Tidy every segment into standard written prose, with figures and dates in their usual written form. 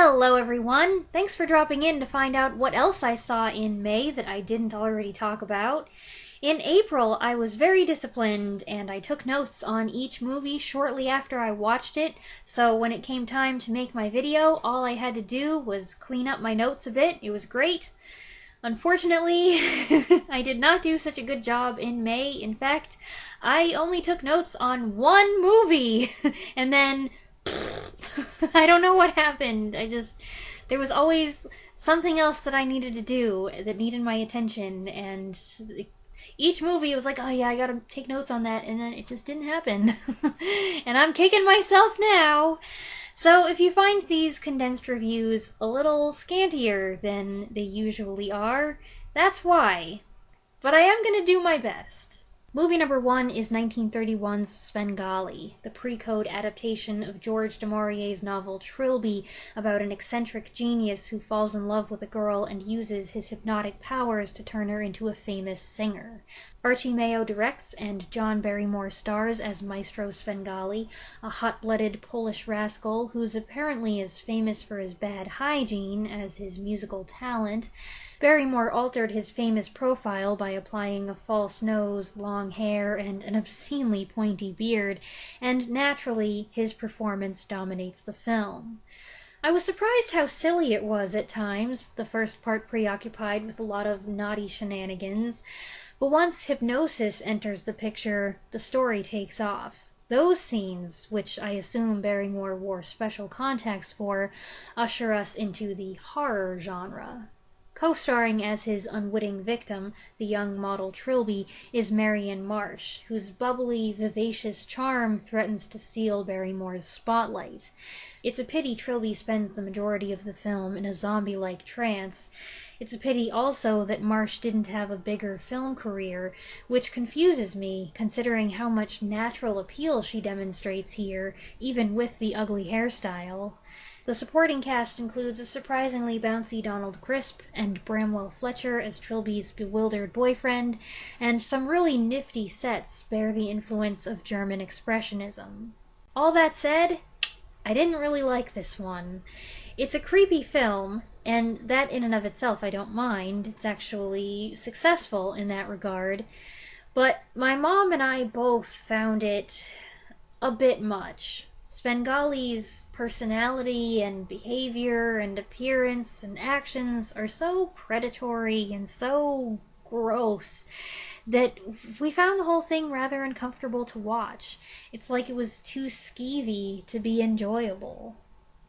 Hello everyone! Thanks for dropping in to find out what else I saw in May that I didn't already talk about. In April, I was very disciplined and I took notes on each movie shortly after I watched it, so when it came time to make my video, all I had to do was clean up my notes a bit. It was great. Unfortunately, I did not do such a good job in May. In fact, I only took notes on one movie, and then I don't know what happened. There was always something else that I needed to do that needed my attention, and each movie was like, oh yeah, I gotta take notes on that, and then it just didn't happen. And I'm kicking myself now. So if you find these condensed reviews a little scantier than they usually are, that's why. But I am gonna do my best. Movie number 1 is 1931's Svengali, the pre-code adaptation of George du Maurier's novel Trilby about an eccentric genius who falls in love with a girl and uses his hypnotic powers to turn her into a famous singer. Archie Mayo directs and John Barrymore stars as Maestro Svengali, a hot-blooded Polish rascal who's apparently as famous for his bad hygiene as his musical talent. Barrymore altered his famous profile by applying a false nose, long hair, and an obscenely pointy beard, and naturally, his performance dominates the film. I was surprised how silly it was at times, the first part preoccupied with a lot of naughty shenanigans, but once hypnosis enters the picture, the story takes off. Those scenes, which I assume Barrymore wore special contacts for, usher us into the horror genre. Co-starring as his unwitting victim, the young model Trilby, is Marion Marsh, whose bubbly, vivacious charm threatens to steal Barrymore's spotlight. It's a pity Trilby spends the majority of the film in a zombie-like trance. It's a pity also that Marsh didn't have a bigger film career, which confuses me, considering how much natural appeal she demonstrates here, even with the ugly hairstyle. The supporting cast includes a surprisingly bouncy Donald Crisp and Bramwell Fletcher as Trilby's bewildered boyfriend, and some really nifty sets bear the influence of German Expressionism. All that said, I didn't really like this one. It's a creepy film, and that in and of itself I don't mind. It's actually successful in that regard. But my mom and I both found it a bit much. Svengali's personality and behavior and appearance and actions are so predatory and so gross that we found the whole thing rather uncomfortable to watch. It's like it was too skeevy to be enjoyable.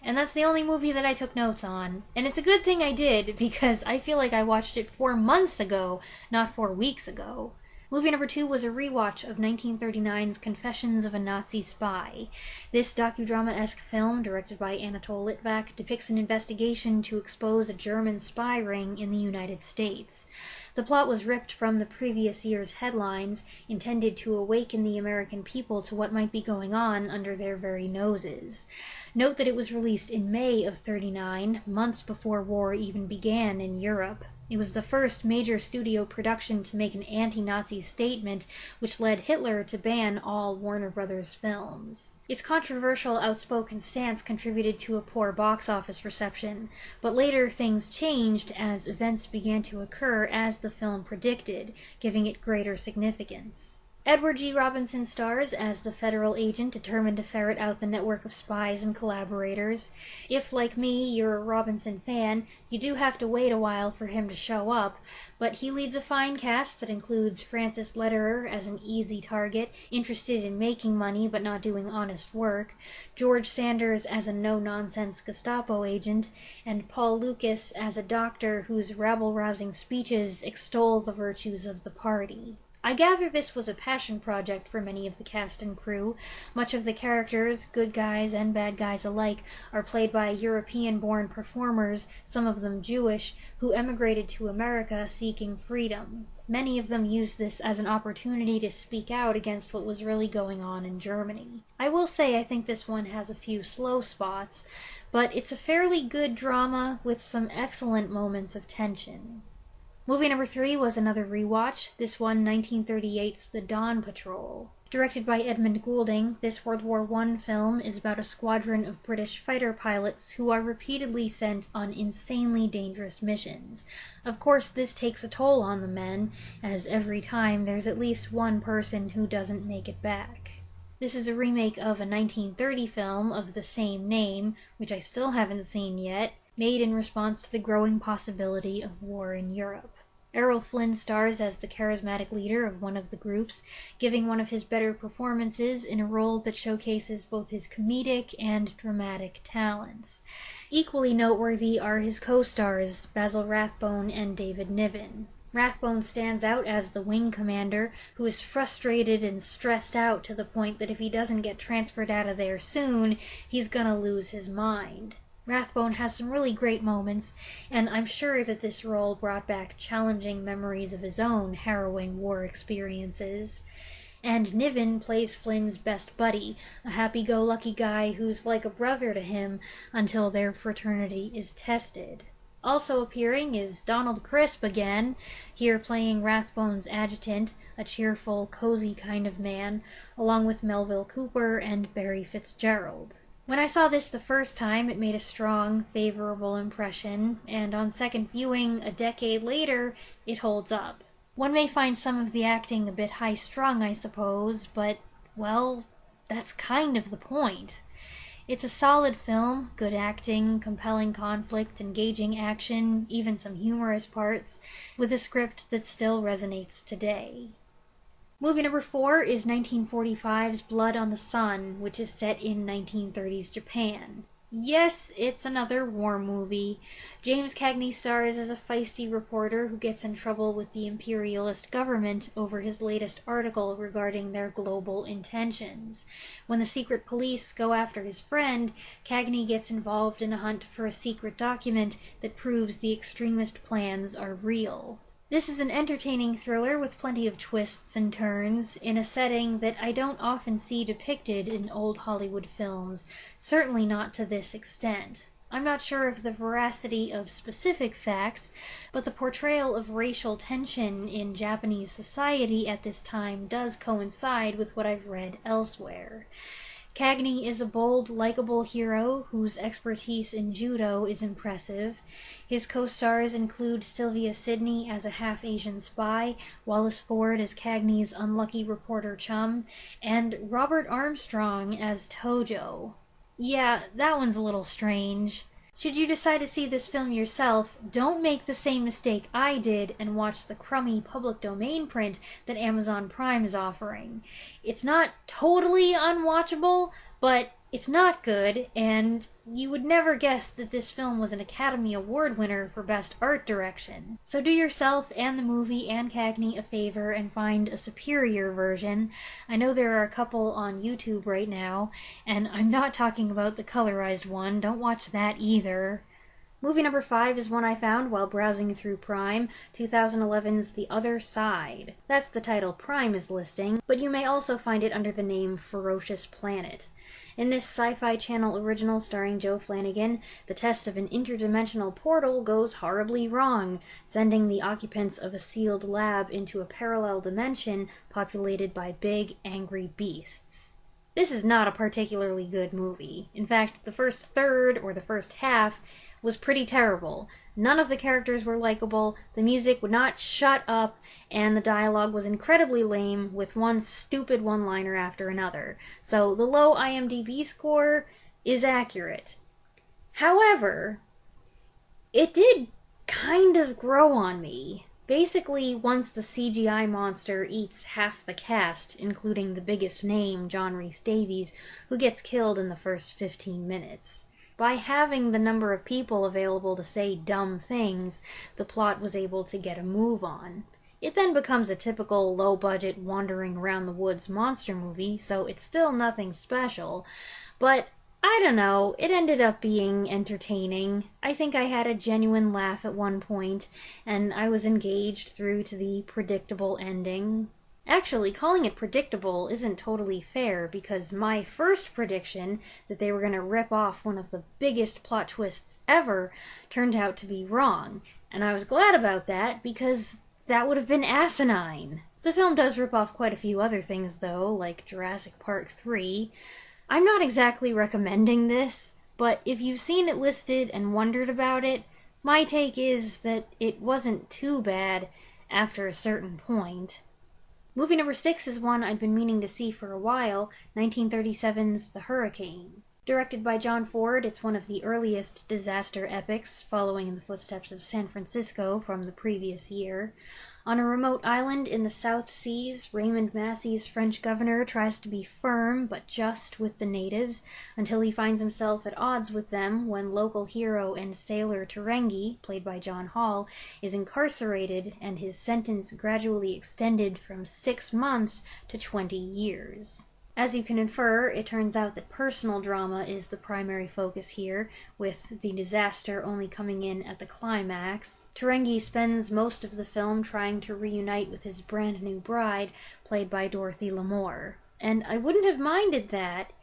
And that's the only movie that I took notes on. And it's a good thing I did, because I feel like I watched it 4 months ago, not 4 weeks ago. Movie number 2 was a rewatch of 1939's Confessions of a Nazi Spy. This docudrama-esque film, directed by Anatole Litvak, depicts an investigation to expose a German spy ring in the United States. The plot was ripped from the previous year's headlines, intended to awaken the American people to what might be going on under their very noses. Note that it was released in May of '39, months before war even began in Europe. It was the first major studio production to make an anti-Nazi statement, which led Hitler to ban all Warner Brothers films. Its controversial, outspoken stance contributed to a poor box office reception, but later things changed as events began to occur as the film predicted, giving it greater significance. Edward G. Robinson stars as the federal agent determined to ferret out the network of spies and collaborators. If, like me, you're a Robinson fan, you do have to wait a while for him to show up, but he leads a fine cast that includes Francis Lederer as an easy target, interested in making money but not doing honest work, George Sanders as a no-nonsense Gestapo agent, and Paul Lucas as a doctor whose rabble-rousing speeches extol the virtues of the party. I gather this was a passion project for many of the cast and crew. Much of the characters, good guys and bad guys alike, are played by European-born performers, some of them Jewish, who emigrated to America seeking freedom. Many of them used this as an opportunity to speak out against what was really going on in Germany. I will say I think this one has a few slow spots, but it's a fairly good drama with some excellent moments of tension. Movie number 3 was another rewatch, this one 1938's The Dawn Patrol. Directed by Edmund Goulding, this World War I film is about a squadron of British fighter pilots who are repeatedly sent on insanely dangerous missions. Of course, this takes a toll on the men, as every time there's at least one person who doesn't make it back. This is a remake of a 1930 film of the same name, which I still haven't seen yet, made in response to the growing possibility of war in Europe. Errol Flynn stars as the charismatic leader of one of the groups, giving one of his better performances in a role that showcases both his comedic and dramatic talents. Equally noteworthy are his co-stars, Basil Rathbone and David Niven. Rathbone stands out as the wing commander, who is frustrated and stressed out to the point that if he doesn't get transferred out of there soon, he's gonna lose his mind. Rathbone has some really great moments, and I'm sure that this role brought back challenging memories of his own harrowing war experiences. And Niven plays Flynn's best buddy, a happy-go-lucky guy who's like a brother to him until their fraternity is tested. Also appearing is Donald Crisp again, here playing Rathbone's adjutant, a cheerful, cozy kind of man, along with Melville Cooper and Barry Fitzgerald. When I saw this the first time, it made a strong, favorable impression, and on second viewing, a decade later, it holds up. One may find some of the acting a bit high-strung, I suppose, but, well, that's kind of the point. It's a solid film, good acting, compelling conflict, engaging action, even some humorous parts, with a script that still resonates today. Movie number 4 is 1945's Blood on the Sun, which is set in 1930s Japan. Yes, it's another war movie. James Cagney stars as a feisty reporter who gets in trouble with the imperialist government over his latest article regarding their global intentions. When the secret police go after his friend, Cagney gets involved in a hunt for a secret document that proves the extremist plans are real. This is an entertaining thriller with plenty of twists and turns, in a setting that I don't often see depicted in old Hollywood films, certainly not to this extent. I'm not sure of the veracity of specific facts, but the portrayal of racial tension in Japanese society at this time does coincide with what I've read elsewhere. Cagney is a bold, likable hero whose expertise in judo is impressive. His co-stars include Sylvia Sidney as a half-Asian spy, Wallace Ford as Cagney's unlucky reporter chum, and Robert Armstrong as Tojo. Yeah, that one's a little strange. Should you decide to see this film yourself, don't make the same mistake I did and watch the crummy public domain print that Amazon Prime is offering. It's not totally unwatchable, but it's not good, and you would never guess that this film was an Academy Award winner for Best Art Direction. So do yourself and the movie and Cagney a favor and find a superior version. I know there are a couple on YouTube right now, and I'm not talking about the colorized one. Don't watch that either. Movie number 5 is one I found while browsing through Prime, 2011's The Other Side. That's the title Prime is listing, but you may also find it under the name Ferocious Planet. In this Sci-Fi Channel original starring Joe Flanagan, the test of an interdimensional portal goes horribly wrong, sending the occupants of a sealed lab into a parallel dimension populated by big, angry beasts. This is not a particularly good movie. In fact, the first third, or the first half, was pretty terrible. None of the characters were likable, the music would not shut up, and the dialogue was incredibly lame, with one stupid one-liner after another. So the low IMDb score is accurate. However, it did kind of grow on me. Basically, once the CGI monster eats half the cast, including the biggest name, John Rhys Davies, who gets killed in the first 15 minutes. By having the number of people available to say dumb things, the plot was able to get a move on. It then becomes a typical low-budget wandering around the woods monster movie, so it's still nothing special, but I don't know, it ended up being entertaining. I think I had a genuine laugh at one point, and I was engaged through to the predictable ending. Actually, calling it predictable isn't totally fair, because my first prediction that they were going to rip off one of the biggest plot twists ever turned out to be wrong, and I was glad about that because that would have been asinine. The film does rip off quite a few other things, though, like Jurassic Park 3. I'm not exactly recommending this, but if you've seen it listed and wondered about it, my take is that it wasn't too bad after a certain point. Movie number 6 is one I'd been meaning to see for a while, 1937's The Hurricane. Directed by John Ford, it's one of the earliest disaster epics, following in the footsteps of San Francisco from the previous year. On a remote island in the South Seas, Raymond Massey's French governor tries to be firm but just with the natives until he finds himself at odds with them when local hero and sailor Terengi, played by John Hall, is incarcerated and his sentence gradually extended from 6 months to 20 years. As you can infer, it turns out that personal drama is the primary focus here, with the disaster only coming in at the climax. Terengi spends most of the film trying to reunite with his brand new bride, played by Dorothy Lamour. And I wouldn't have minded that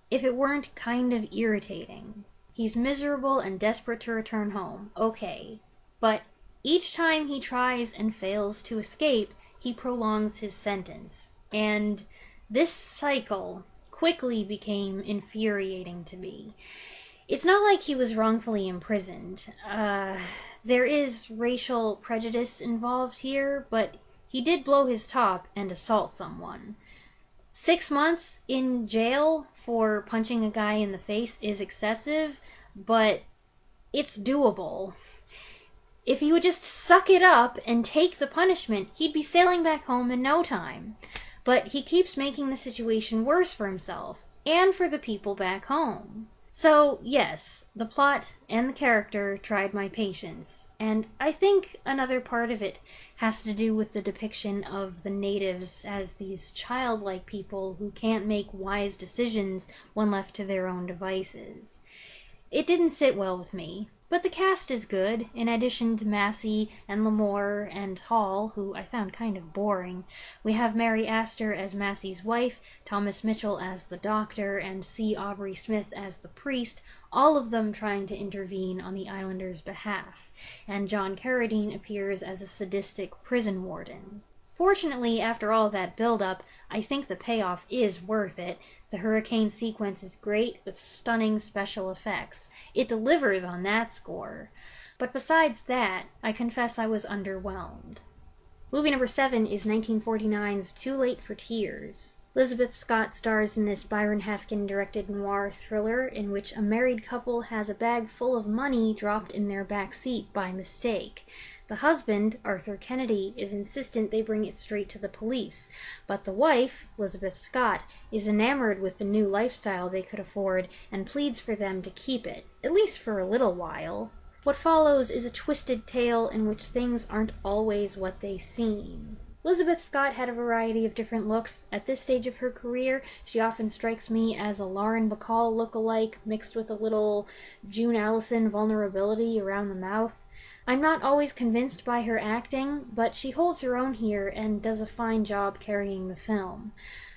if it weren't kind of irritating. He's miserable and desperate to return home, okay. But each time he tries and fails to escape, he prolongs his sentence. And this cycle quickly became infuriating to me. It's not like he was wrongfully imprisoned. There is racial prejudice involved here, but he did blow his top and assault someone. 6 months in jail for punching a guy in the face is excessive, but it's doable. If he would just suck it up and take the punishment, he'd be sailing back home in no time. But he keeps making the situation worse for himself, and for the people back home. So, yes, the plot and the character tried my patience, and I think another part of it has to do with the depiction of the natives as these childlike people who can't make wise decisions when left to their own devices. It didn't sit well with me. But the cast is good, in addition to Massey and Lamour and Hall, who I found kind of boring. We have Mary Astor as Massey's wife, Thomas Mitchell as the doctor, and C. Aubrey Smith as the priest, all of them trying to intervene on the islanders' behalf. And John Carradine appears as a sadistic prison warden. Fortunately, after all that build-up, I think the payoff is worth it. The hurricane sequence is great, with stunning special effects. It delivers on that score. But besides that, I confess I was underwhelmed. Movie number 7 is 1949's Too Late for Tears. Elizabeth Scott stars in this Byron Haskin-directed noir thriller in which a married couple has a bag full of money dropped in their back seat by mistake. The husband, Arthur Kennedy, is insistent they bring it straight to the police, but the wife, Elizabeth Scott, is enamored with the new lifestyle they could afford and pleads for them to keep it, at least for a little while. What follows is a twisted tale in which things aren't always what they seem. Elizabeth Scott had a variety of different looks. At this stage of her career, she often strikes me as a Lauren Bacall look-alike, mixed with a little June Allison vulnerability around the mouth. I'm not always convinced by her acting, but she holds her own here and does a fine job carrying the film.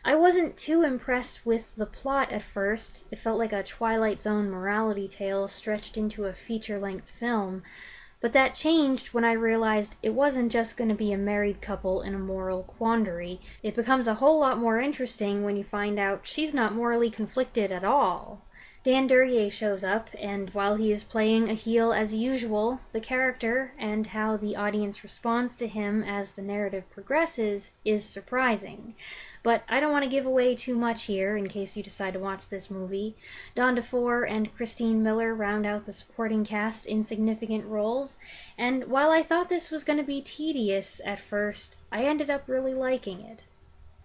I wasn't too impressed with the plot at first. It felt like a Twilight Zone morality tale stretched into a feature-length film. But that changed when I realized it wasn't just going to be a married couple in a moral quandary. It becomes a whole lot more interesting when you find out she's not morally conflicted at all. Dan Duryea shows up, and while he is playing a heel as usual, the character, and how the audience responds to him as the narrative progresses, is surprising. But I don't want to give away too much here, in case you decide to watch this movie. Don DeFore and Christine Miller round out the supporting cast in significant roles, and while I thought this was going to be tedious at first, I ended up really liking it.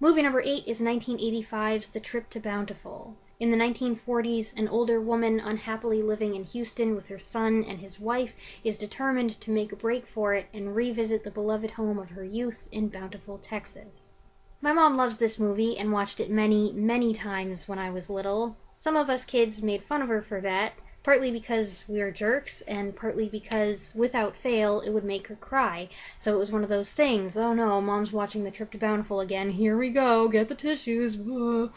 Movie number 8 is 1985's The Trip to Bountiful. In the 1940s, an older woman unhappily living in Houston with her son and his wife is determined to make a break for it and revisit the beloved home of her youth in Bountiful, Texas. My mom loves this movie and watched it many, many times when I was little. Some of us kids made fun of her for that, partly because we are jerks, and partly because, without fail, it would make her cry. So it was one of those things, oh no, Mom's watching The Trip to Bountiful again, here we go, get the tissues, whoa.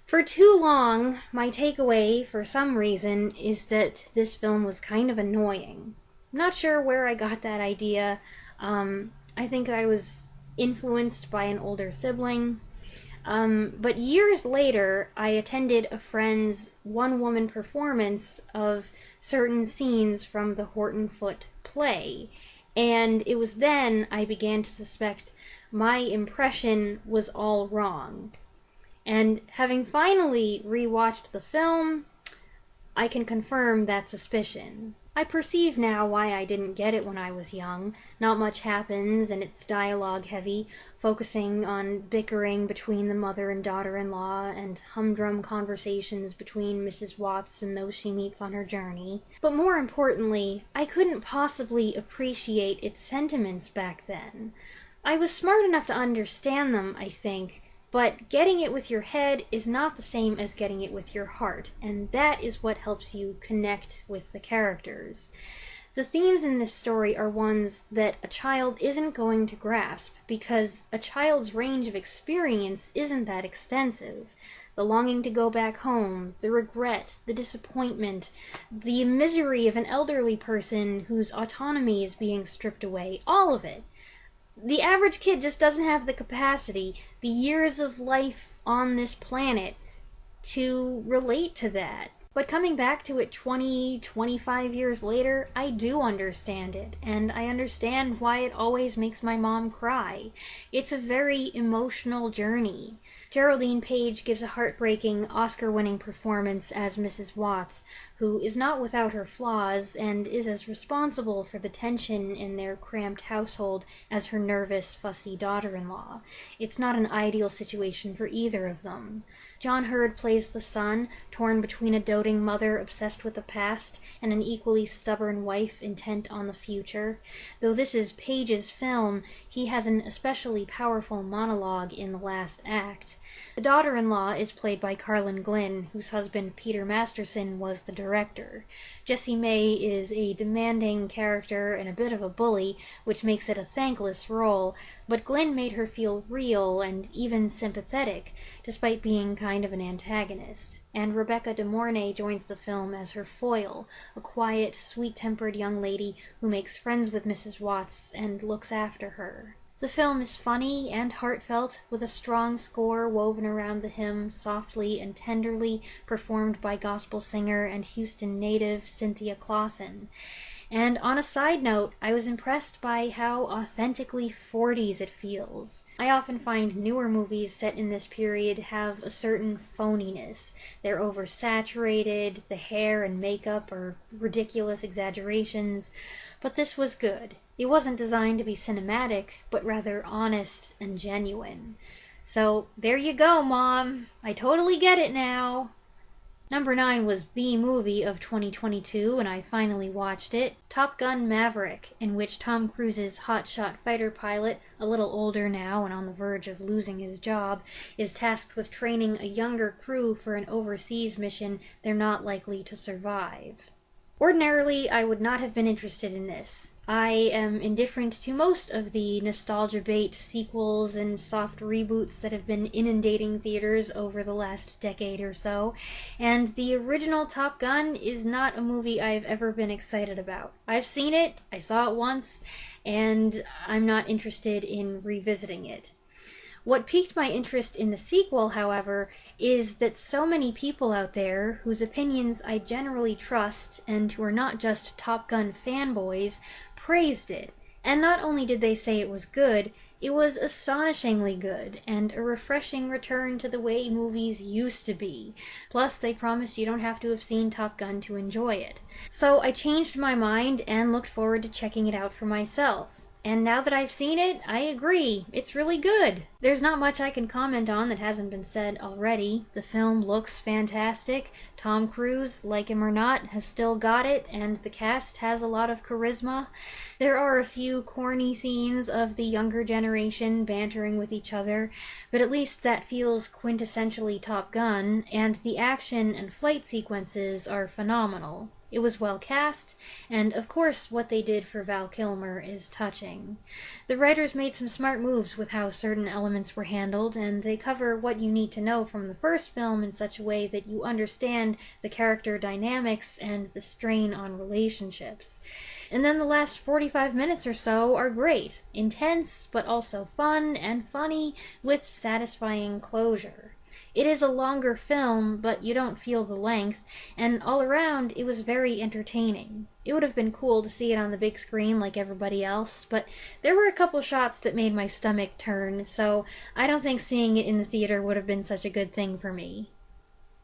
For too long, my takeaway, for some reason, is that this film was kind of annoying. I'm not sure where I got that idea. I think I was influenced by an older sibling. But years later, I attended a friend's one-woman performance of certain scenes from the Horton Foote play, and it was then I began to suspect my impression was all wrong. And having finally rewatched the film, I can confirm that suspicion. I perceive now why I didn't get it when I was young. Not much happens, and it's dialogue-heavy, focusing on bickering between the mother and daughter-in-law, and humdrum conversations between Mrs. Watts and those she meets on her journey. But more importantly, I couldn't possibly appreciate its sentiments back then. I was smart enough to understand them, I think, but getting it with your head is not the same as getting it with your heart, and that is what helps you connect with the characters. The themes in this story are ones that a child isn't going to grasp, because a child's range of experience isn't that extensive. The longing to go back home, the regret, the disappointment, the misery of an elderly person whose autonomy is being stripped away, all of it. The average kid just doesn't have the capacity, the years of life on this planet, to relate to that. But coming back to it 25 years later, I do understand it, and I understand why it always makes my mom cry. It's a very emotional journey. Geraldine Page gives a heartbreaking, Oscar-winning performance as Mrs. Watts, who is not without her flaws and is as responsible for the tension in their cramped household as her nervous, fussy daughter-in-law. It's not an ideal situation for either of them. John Hurd plays the son, torn between a doting mother obsessed with the past and an equally stubborn wife intent on the future. Though this is Page's film, he has an especially powerful monologue in the last act. The daughter-in-law is played by Carlin Glynn, whose husband Peter Masterson was the director. Jessie May is a demanding character and a bit of a bully, which makes it a thankless role, but Glynn made her feel real and even sympathetic, despite being kind of an antagonist. And Rebecca De Mornay joins the film as her foil, a quiet, sweet-tempered young lady who makes friends with Mrs. Watts and looks after her. The film is funny and heartfelt, with a strong score woven around the hymn, softly and tenderly performed by gospel singer and Houston native Cynthia Clausen. And on a side note, I was impressed by how authentically 40s it feels. I often find newer movies set in this period have a certain phoniness. They're oversaturated, the hair and makeup are ridiculous exaggerations, but this was good. It wasn't designed to be cinematic, but rather honest and genuine. So, there you go, Mom. I totally get it now. Number 9 was the movie of 2022, and I finally watched it, Top Gun Maverick, in which Tom Cruise's hotshot fighter pilot, a little older now and on the verge of losing his job, is tasked with training a younger crew for an overseas mission they're not likely to survive. Ordinarily, I would not have been interested in this. I am indifferent to most of the nostalgia bait sequels and soft reboots that have been inundating theaters over the last decade or so, and the original Top Gun is not a movie I've ever been excited about. I've seen it, I saw it once, and I'm not interested in revisiting it. What piqued my interest in the sequel, however, is that so many people out there, whose opinions I generally trust, and who are not just Top Gun fanboys, praised it. And not only did they say it was good, it was astonishingly good, and a refreshing return to the way movies used to be. Plus, they promised you don't have to have seen Top Gun to enjoy it. So I changed my mind and looked forward to checking it out for myself. And now that I've seen it, I agree. It's really good. There's not much I can comment on that hasn't been said already. The film looks fantastic. Tom Cruise, like him or not, has still got it, and the cast has a lot of charisma. There are a few corny scenes of the younger generation bantering with each other, but at least that feels quintessentially Top Gun, and the action and flight sequences are phenomenal. It was well cast, and of course what they did for Val Kilmer is touching. The writers made some smart moves with how certain elements were handled, and they cover what you need to know from the first film in such a way that you understand the character dynamics and the strain on relationships. And then the last 45 minutes or so are great, intense, but also fun and funny, with satisfying closure. It is a longer film, but you don't feel the length, and all around it was very entertaining. It would have been cool to see it on the big screen like everybody else, but there were a couple shots that made my stomach turn, so I don't think seeing it in the theater would have been such a good thing for me.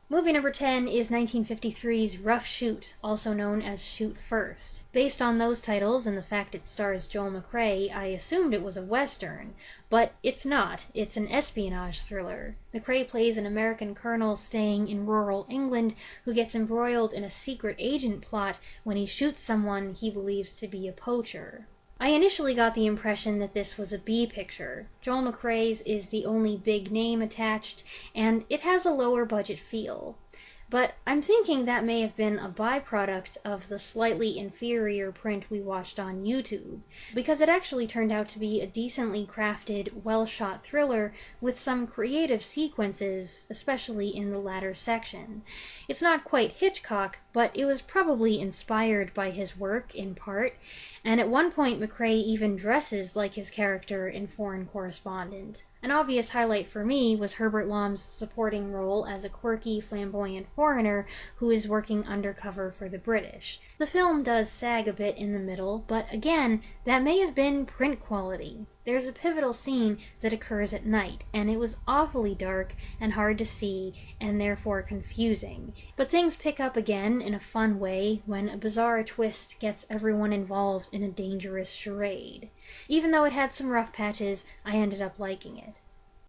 Movie number 10 is 1953's Rough Shoot, also known as Shoot First. Based on those titles and the fact it stars Joel McCrea, I assumed it was a western, but it's not. It's an espionage thriller. McCrea plays an American colonel staying in rural England who gets embroiled in a secret agent plot when he shoots someone he believes to be a poacher. I initially got the impression that this was a B picture. Joel McCrea's is the only big name attached, and it has a lower budget feel. But I'm thinking that may have been a byproduct of the slightly inferior print we watched on YouTube, because it actually turned out to be a decently crafted, well-shot thriller with some creative sequences, especially in the latter section. It's not quite Hitchcock, but it was probably inspired by his work in part, and at one point McCrea even dresses like his character in Foreign Correspondent. An obvious highlight for me was Herbert Lom's supporting role as a quirky, flamboyant foreigner who is working undercover for the British. The film does sag a bit in the middle, but again, that may have been print quality. There's a pivotal scene that occurs at night, and it was awfully dark and hard to see, and therefore confusing. But things pick up again in a fun way when a bizarre twist gets everyone involved in a dangerous charade. Even though it had some rough patches, I ended up liking it.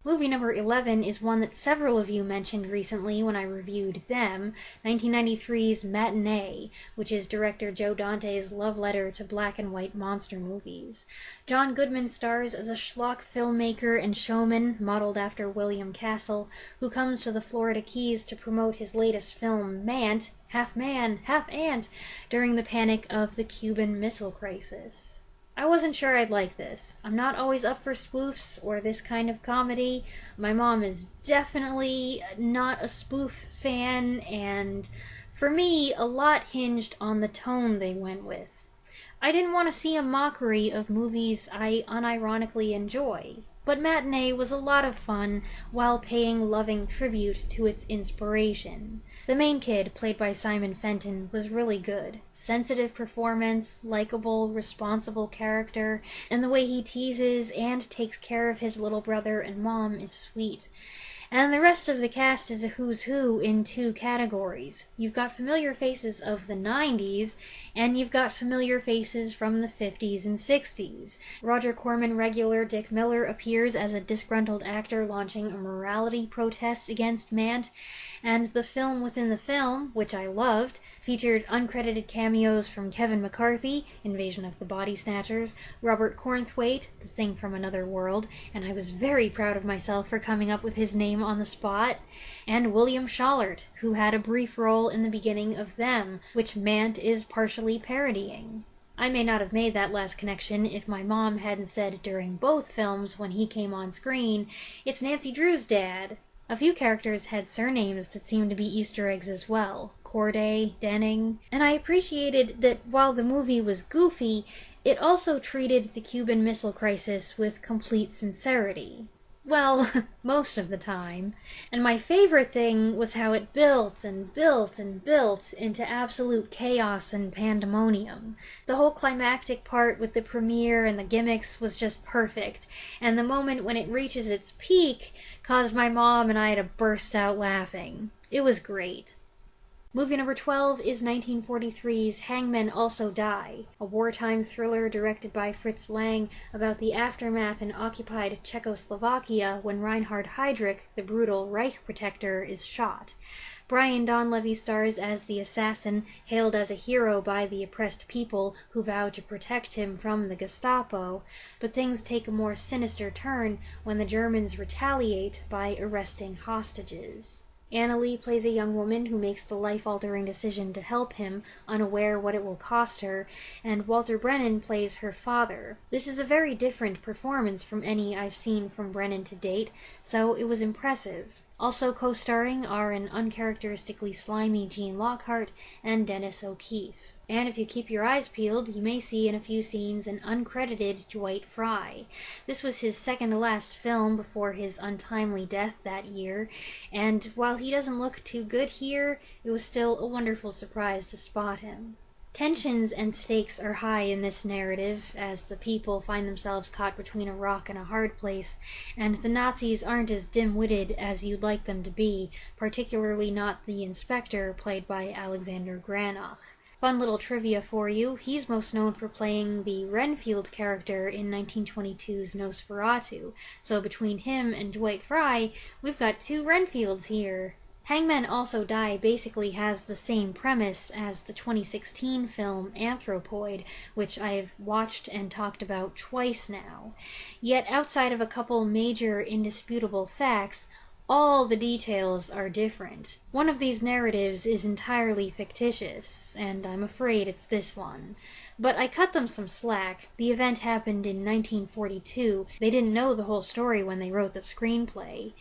Movie number 11 is one that several of you mentioned recently when I reviewed them, 1993's Matinee, which is director Joe Dante's love letter to black and white monster movies. John Goodman stars as a schlock filmmaker and showman modeled after William Castle, who comes to the Florida Keys to promote his latest film, Mant, half man, half ant, during the panic of the Cuban Missile Crisis. I wasn't sure I'd like this. I'm not always up for spoofs or this kind of comedy. My mom is definitely not a spoof fan, and for me, a lot hinged on the tone they went with. I didn't want to see a mockery of movies I unironically enjoy. But Matinee was a lot of fun while paying loving tribute to its inspiration. The main kid, played by Simon Fenton, was really good. Sensitive performance, likable, responsible character, and the way he teases and takes care of his little brother and mom is sweet. And the rest of the cast is a who's who in two categories. You've got familiar faces of the 90s, and you've got familiar faces from the 50s and 60s. Roger Corman regular Dick Miller appears as a disgruntled actor launching a morality protest against Mant, and the film within the film, which I loved, featured uncredited cameos from Kevin McCarthy, Invasion of the Body Snatchers, Robert Cornthwaite, The Thing from Another World, and I was very proud of myself for coming up with his name on the spot, and William Schallert, who had a brief role in the beginning of Them, which Mant is partially parodying. I may not have made that last connection if my mom hadn't said during both films when he came on screen, "It's Nancy Drew's dad." A few characters had surnames that seemed to be Easter eggs as well, Corday, Denning, and I appreciated that while the movie was goofy, it also treated the Cuban Missile Crisis with complete sincerity. Well, most of the time. And my favorite thing was how it built and built and built into absolute chaos and pandemonium. The whole climactic part with the premiere and the gimmicks was just perfect, and the moment when it reaches its peak caused my mom and I to burst out laughing. It was great. Movie number 12 is 1943's Hangmen Also Die, a wartime thriller directed by Fritz Lang about the aftermath in occupied Czechoslovakia when Reinhard Heydrich, the brutal Reich protector, is shot. Brian Donlevy stars as the assassin, hailed as a hero by the oppressed people who vow to protect him from the Gestapo, but things take a more sinister turn when the Germans retaliate by arresting hostages. Annalie plays a young woman who makes the life-altering decision to help him, unaware what it will cost her, and Walter Brennan plays her father. This is a very different performance from any I've seen from Brennan to date, so it was impressive. Also co-starring are an uncharacteristically slimy Gene Lockhart and Dennis O'Keefe. And if you keep your eyes peeled, you may see in a few scenes an uncredited Dwight Fry. This was his second-to-last film before his untimely death that year, and while he doesn't look too good here, it was still a wonderful surprise to spot him. Tensions and stakes are high in this narrative, as the people find themselves caught between a rock and a hard place, and the Nazis aren't as dim-witted as you'd like them to be, particularly not the inspector, played by Alexander Granach. Fun little trivia for you, he's most known for playing the Renfield character in 1922's Nosferatu, so between him and Dwight Fry, we've got two Renfields here. Hangmen Also Die basically has the same premise as the 2016 film Anthropoid, which I've watched and talked about twice now. Yet outside of a couple major indisputable facts, all the details are different. One of these narratives is entirely fictitious, and I'm afraid it's this one. But I cut them some slack. The event happened in 1942. They didn't know the whole story when they wrote the screenplay.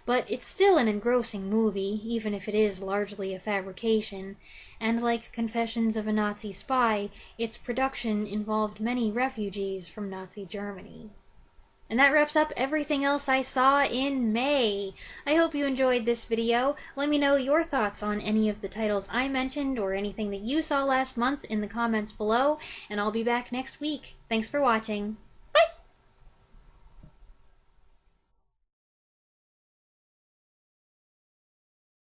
But it's still an engrossing movie, even if it is largely a fabrication, and like Confessions of a Nazi Spy, its production involved many refugees from Nazi Germany. And that wraps up everything else I saw in May. I hope you enjoyed this video. Let me know your thoughts on any of the titles I mentioned or anything that you saw last month in the comments below, and I'll be back next week. Thanks for watching.